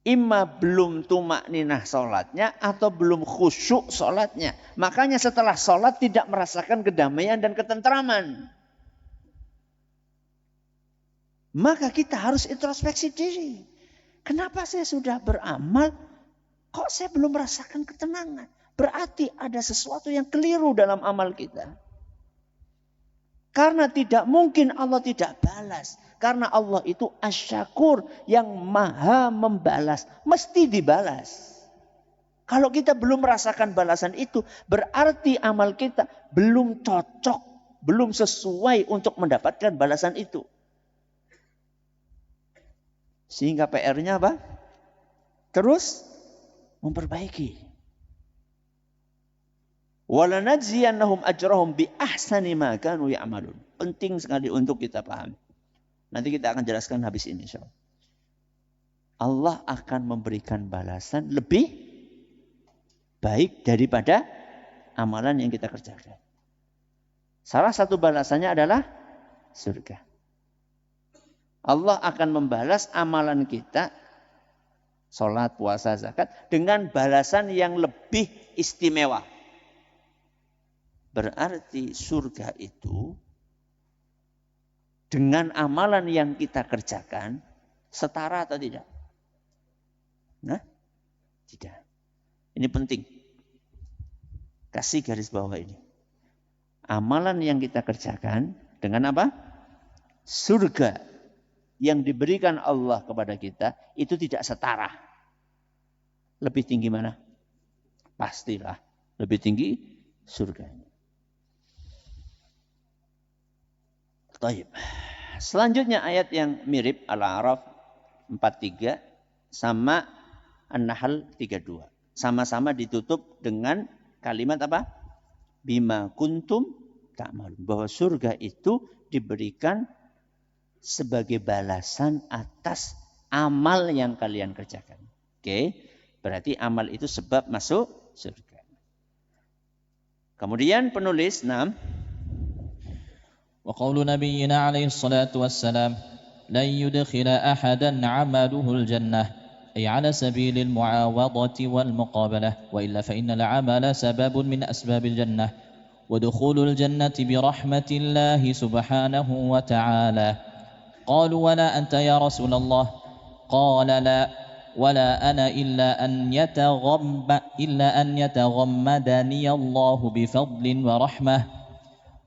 Imma belum tumakninah sholatnya atau belum khusyuk sholatnya. Makanya setelah sholat tidak merasakan kedamaian dan ketenteraman. Maka kita harus introspeksi diri. Kenapa saya sudah beramal, kok saya belum merasakan ketenangan? Berarti ada sesuatu yang keliru dalam amal kita. Karena tidak mungkin Allah tidak balas. Karena Allah itu asyakur yang maha membalas. Mesti dibalas. Kalau kita belum merasakan balasan itu, berarti amal kita belum cocok, belum sesuai untuk mendapatkan balasan itu. Sehingga PR-nya apa? Terus memperbaiki. Walanajziyannahum ajrahum bi ahsani ma kanu ya'malun. Penting sekali untuk kita pahami. Nanti kita akan jelaskan habis ini, insyaallah. Allah akan memberikan balasan lebih baik daripada amalan yang kita kerjakan. Salah satu balasannya adalah surga. Allah akan membalas amalan kita, sholat, puasa, zakat, dengan balasan yang lebih istimewa. Berarti surga itu dengan amalan yang kita kerjakan setara atau tidak? Nah, tidak. Ini penting. Kasih garis bawah ini. Amalan yang kita kerjakan dengan apa? Surga yang diberikan Allah kepada kita itu tidak setara. Lebih tinggi mana? Pastilah lebih tinggi surganya. Taib. Selanjutnya ayat yang mirip Al-A'raf 43 sama An-Nahl 32. Sama-sama ditutup dengan kalimat apa? Bima kuntum ta'malun. Bahwa surga itu diberikan sebagai balasan atas amal yang kalian kerjakan. Oke, berarti amal itu sebab masuk surga. Kemudian penulis 6. Wa qaulu nabiyyina alaihi salatu wassalam lan yudkhila ahadan 'amaluhu al-jannah ay 'ala sabilil mu'awadati wal muqabalah wa illa fa innal 'amala sababun min asbabil jannah wa dukhulul jannati bi rahmatillahi subhanahu wa ta'ala. قالوا ولا أنت يا رسول الله قال لا ولا أنا إلا أن يتغمدني الله بفضل ورحمة.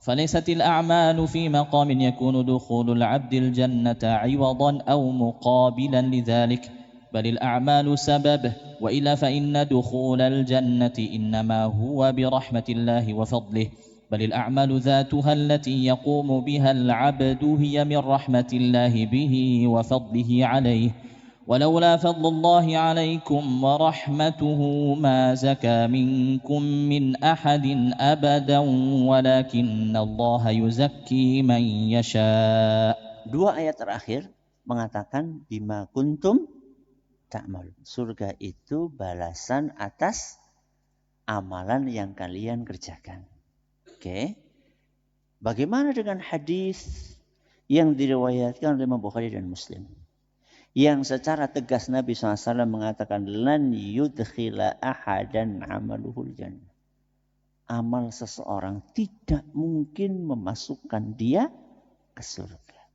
فليست الأعمال في مقام يكون دخول العبد الجنة عوضا أو مقابلا لذلك، بل الأعمال سبب، وإلا فإن دخول الجنة إنما هو برحمة الله وفضله، بل الأعمال ذاتها التي يقوم بها العبد هي من رحمة الله به وفضله عليه، ولولا فضل الله عليكم ورحمته ما زكى منكم من أحد أبدا ولكن الله يزكي من يشاء. Dua ayat terakhir mengatakan bima kuntum ta'mal. Surga itu balasan atas amalan yang kalian kerjakan. Oke. Bagaimana dengan hadis yang diriwayatkan oleh Imam Bukhari dan Muslim? Yang secara tegas Nabi SAW mengatakan lan yudkhila ahadan amaluhul jannah. Amal seseorang tidak mungkin memasukkan dia ke surga.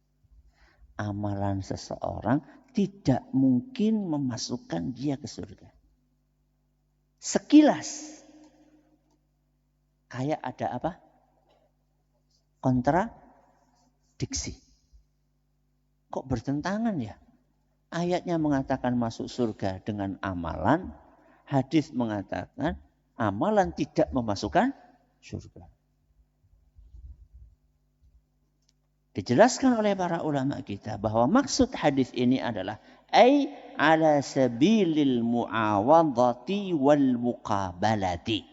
Amalan seseorang tidak mungkin memasukkan dia ke surga. Sekilas kayak ada apa? Kontradiksi. Kok bertentangan ya? Ayatnya mengatakan masuk surga dengan amalan, hadis mengatakan amalan tidak memasukkan surga. Dijelaskan oleh para ulama kita bahwa maksud hadis ini adalah ay ala sabilil muawadhati wal muqabalati.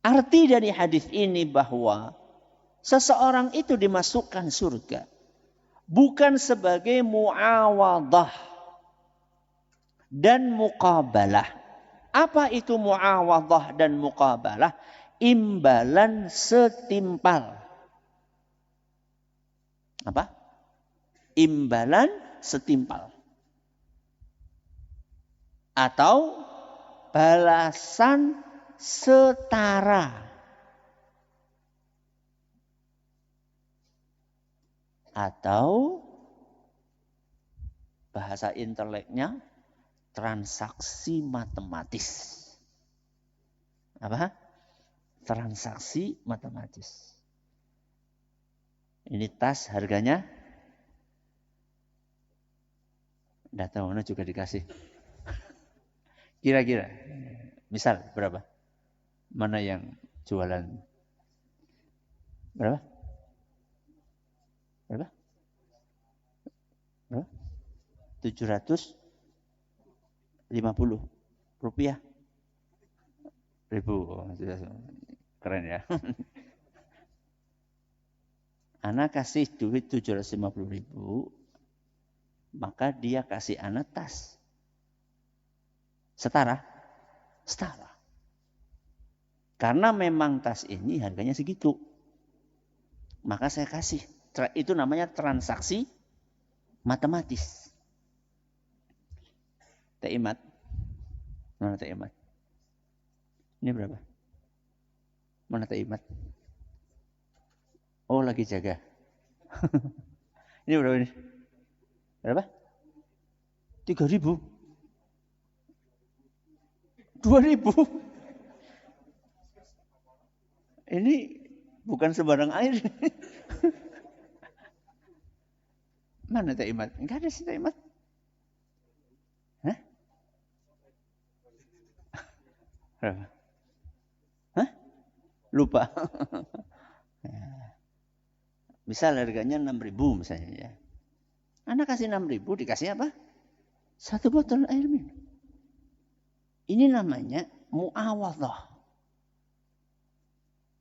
Arti dari hadis ini bahwa seseorang itu dimasukkan surga bukan sebagai muawadhah dan muqabalah. Apa itu muawadhah dan muqabalah? Imbalan setimpal. Apa? Imbalan setimpal. Atau balasan setara. Atau bahasa inteleknya transaksi matematis. Apa? Transaksi matematis. Ini tas harganya enggak tahu, mana juga dikasih. Kira-kira misal berapa? Mana yang jualan? Berapa? Berapa? Berapa? 750 rupiah. Ribu. Oh, keren ya. Anak kasih duit 750.000, maka dia kasih anak tas. Setara? Setara. Karena memang tas ini harganya segitu. Maka saya kasih. Itu namanya transaksi matematis. Taimat. Mana taimat? Ini berapa? Mana taimat? Oh, lagi jaga. Ini berapa ini? Berapa? 3.000. 2.000. Ini bukan sembarang air. Mana taimat? Enggak ada sih taimat. Hah? Berapa? Hah? Lupa. Misal harganya 6.000 misalnya ya. Anda kasih 6.000, dikasih apa? 1 botol air minum. Ini namanya muawadhah.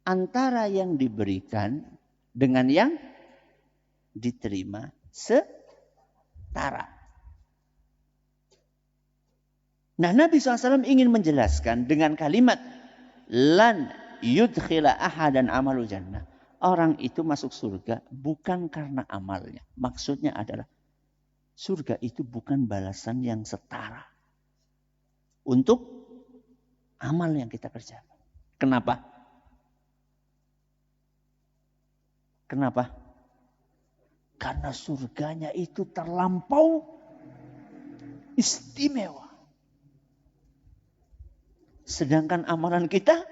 Antara yang diberikan dengan yang diterima setara. Nah, Nabi SAW ingin menjelaskan dengan kalimat lan yudkhila ahadan amalu jannah. Orang itu masuk surga bukan karena amalnya. Maksudnya adalah surga itu bukan balasan yang setara untuk amal yang kita kerjakan. Kenapa? Kenapa? Karena surganya itu terlampau istimewa. Sedangkan amalan kita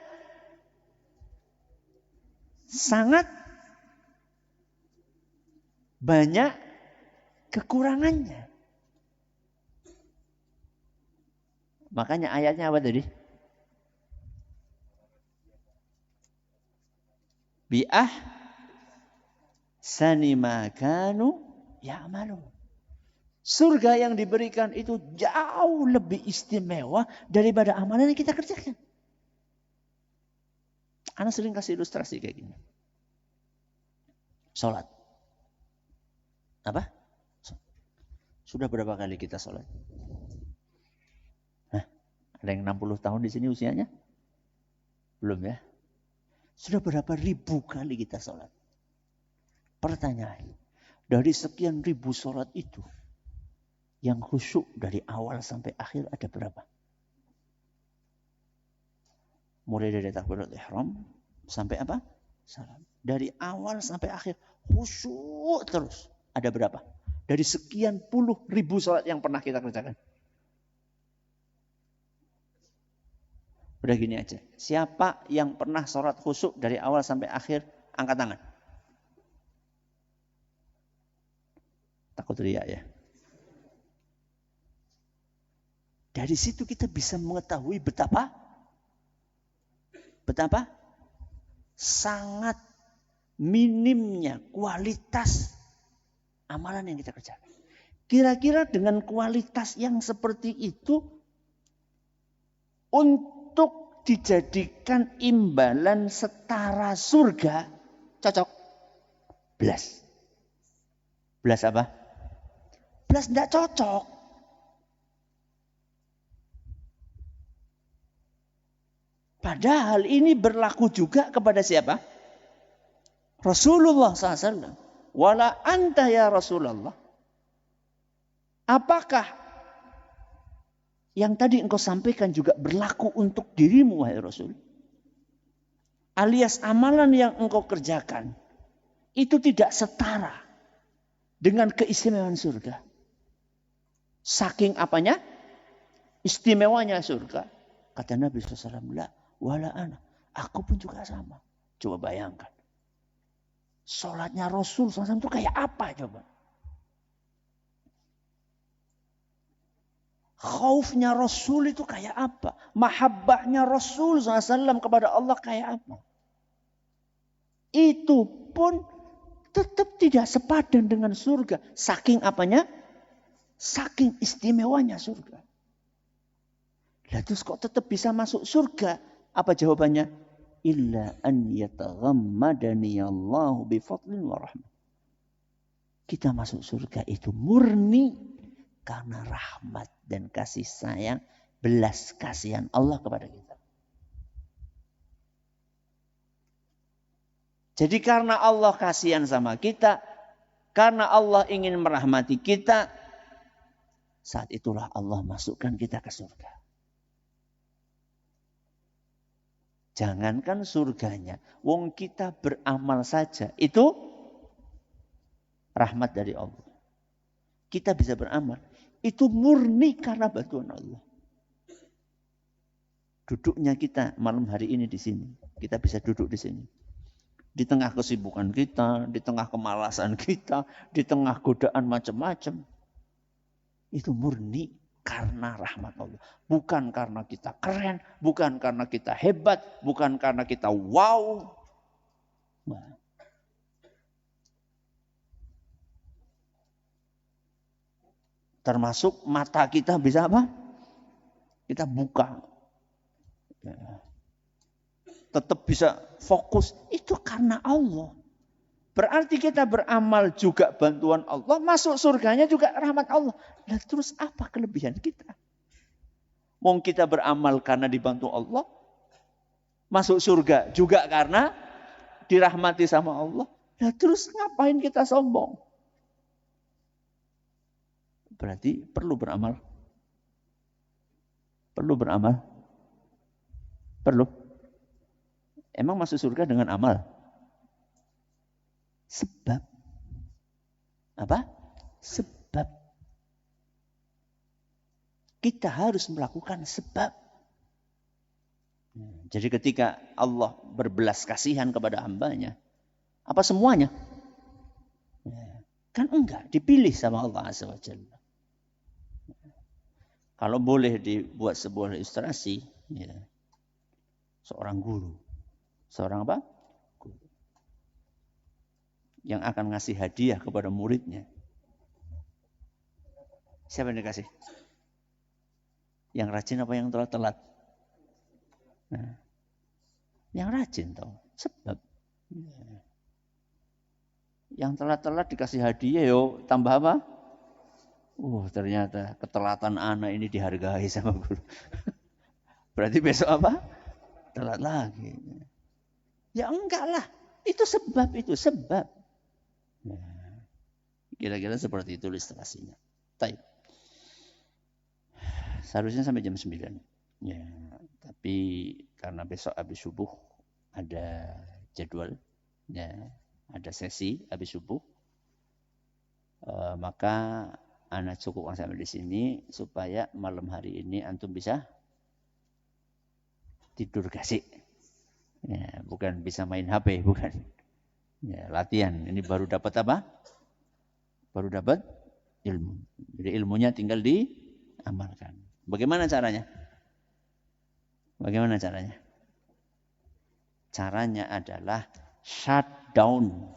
sangat banyak kekurangannya. Makanya ayatnya apa tadi? Bi'ah sanima kanu ya'malun. Surga yang diberikan itu jauh lebih istimewa daripada amalan yang kita kerjakan. Ana sering kasih ilustrasi kayak gini. Sholat. Apa? Sudah berapa kali kita sholat? Hah? Ada yang 60 tahun di sini usianya? Belum ya? Sudah berapa ribu kali kita sholat? Pertanyaan. Dari sekian ribu sholat itu, yang khusyuk dari awal sampai akhir ada berapa? Mulai dari takbiratul ihram sampai apa? Salam. Dari awal sampai akhir khusyuk terus. Ada berapa? Dari sekian puluh ribu sholat yang pernah kita kerjakan. Udah gini aja. Siapa yang pernah sholat khusyuk dari awal sampai akhir? Angkat tangan. Takut riak ya. Dari situ kita bisa mengetahui betapa sangat minimnya kualitas amalan yang kita kerjakan. Kira-kira dengan kualitas yang seperti itu untuk dijadikan imbalan setara surga cocok? Belas. Belas apa? Belas enggak cocok. Padahal ini berlaku juga kepada siapa? Rasulullah SAW. Wala anta ya Rasulullah. Apakah yang tadi engkau sampaikan juga berlaku untuk dirimu, wahai Rasul? Alias amalan yang engkau kerjakan itu tidak setara dengan keistimewaan surga. Saking apanya? Istimewanya surga. Kata Nabi SAW, la wala ana. Aku pun juga sama. Coba bayangkan. Sholatnya Rasul SAW itu kayak apa coba? Khaufnya Rasul itu kayak apa? Mahabbahnya Rasul SAW kepada Allah kayak apa? Itu pun tetap tidak sepadan dengan surga. Saking apanya? Saking istimewanya surga. Lah terus kok tetap bisa masuk surga? Apa jawabannya? Illa an yataghammadani Allahu bifadlin wa rahmah. Kita masuk surga itu murni karena rahmat dan kasih sayang, belas kasihan Allah kepada kita. Jadi karena Allah kasihan sama kita, karena Allah ingin merahmati kita, saat itulah Allah masukkan kita ke surga. Jangankan surganya, wong kita beramal saja, itu rahmat dari Allah. Kita bisa beramal, itu murni karena bantuan Allah. Duduknya kita malam hari ini di sini, kita bisa duduk di sini. Di tengah kesibukan kita, di tengah kemalasan kita, di tengah godaan macam-macam. Itu murni karena rahmat Allah. Bukan karena kita keren, bukan karena kita hebat, bukan karena kita wow. Nah. Termasuk mata kita bisa apa? Kita buka. Ya. Tetap bisa fokus. Itu karena Allah. Berarti kita beramal juga bantuan Allah. Masuk surganya juga rahmat Allah. Nah, terus apa kelebihan kita? Mau kita beramal karena dibantu Allah. Masuk surga juga karena dirahmati sama Allah. Nah, terus ngapain kita sombong? Berarti perlu beramal. Perlu beramal. Perlu. Emang masuk surga dengan amal? Sebab. Apa? Sebab. Kita harus melakukan sebab. Jadi ketika Allah berbelas kasihan kepada hambanya, apa semuanya? Kan enggak, dipilih sama Allah Azza wa Jalla. Kalau boleh dibuat sebuah ilustrasi, ya, seorang guru. Seorang apa? Guru. Yang akan ngasih hadiah kepada muridnya. Siapa yang dikasih? Yang rajin apa yang telat? Nah, yang rajin tahu. Sebab. Yang telat-telat dikasih hadiah, yo tambah apa? Ternyata ketelatan anak ini dihargai sama guru. Berarti besok apa? Telat lagi. Ya enggak lah. Itu sebab. Kira-kira seperti itu ilustrasinya. Baik. Seharusnya sampai jam 9. Ya, tapi karena besok habis subuh ada jadwal, ya, ada sesi habis subuh, maka anak cukup sampai di sini supaya malam hari ini antum bisa tidur kasih. Ya, bukan bisa main HP, bukan. Ya, latihan. Ini baru dapat apa? Baru dapat ilmu. Jadi ilmunya tinggal diamalkan. Bagaimana caranya? Caranya adalah shutdown.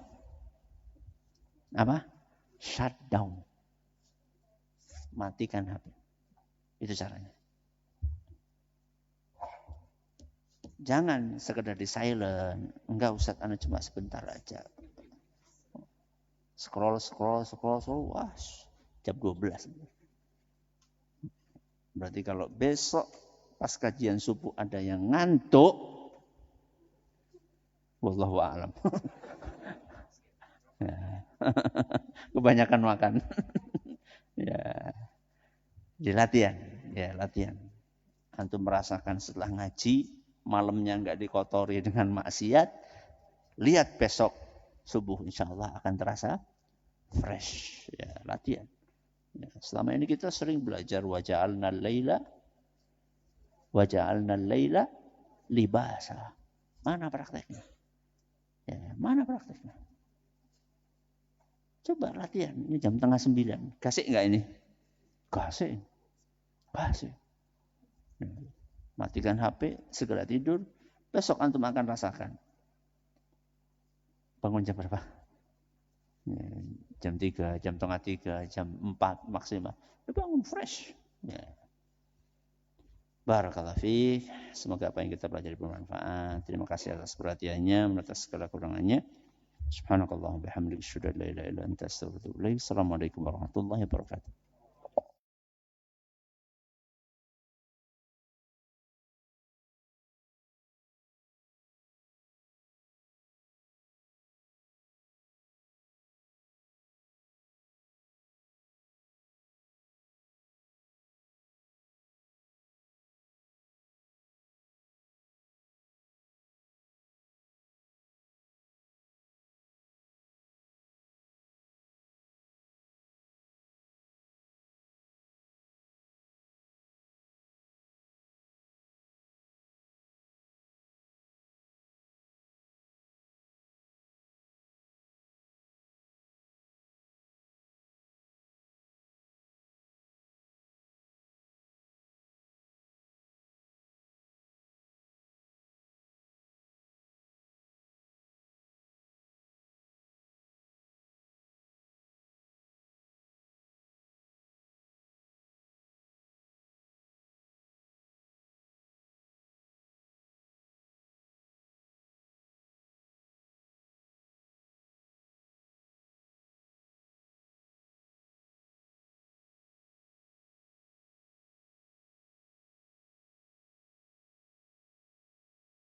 Apa? Shutdown. Matikan HP. Itu caranya. Jangan sekedar di silent. Enggak, Ustaz, ana cuma sebentar aja. Scroll. Wah, jam 12. Berarti kalau besok pas kajian subuh ada yang ngantuk, wallahu a'lam. Ya. Kebanyakan makan. Ya. Di latihan. Antum merasakan setelah ngaji, malamnya enggak dikotori dengan maksiat, lihat besok subuh insyaallah akan terasa fresh. Ya, latihan. Ya, selama ini kita sering belajar waja'alna al-laila libasa. Mana prakteknya? Mana prakteknya? Coba latihan. Ini jam 8:30. Kasih enggak ini? Kasih. Matikan HP, segera tidur. Besok antum akan rasakan. Bangun jam berapa? Jam 3, jam 2:30, jam 4 maksimal. Bangun fresh. Ya. Barakallahu fiik. Semoga apa yang kita pelajari bermanfaat. Terima kasih atas perhatiannya, atas segala kurangannya. Subhanakallahumma bihamdika asyhadu an la ilaha illa anta astaghfiruka wa atubu ilaik. Assalamualaikum warahmatullahi wabarakatuh.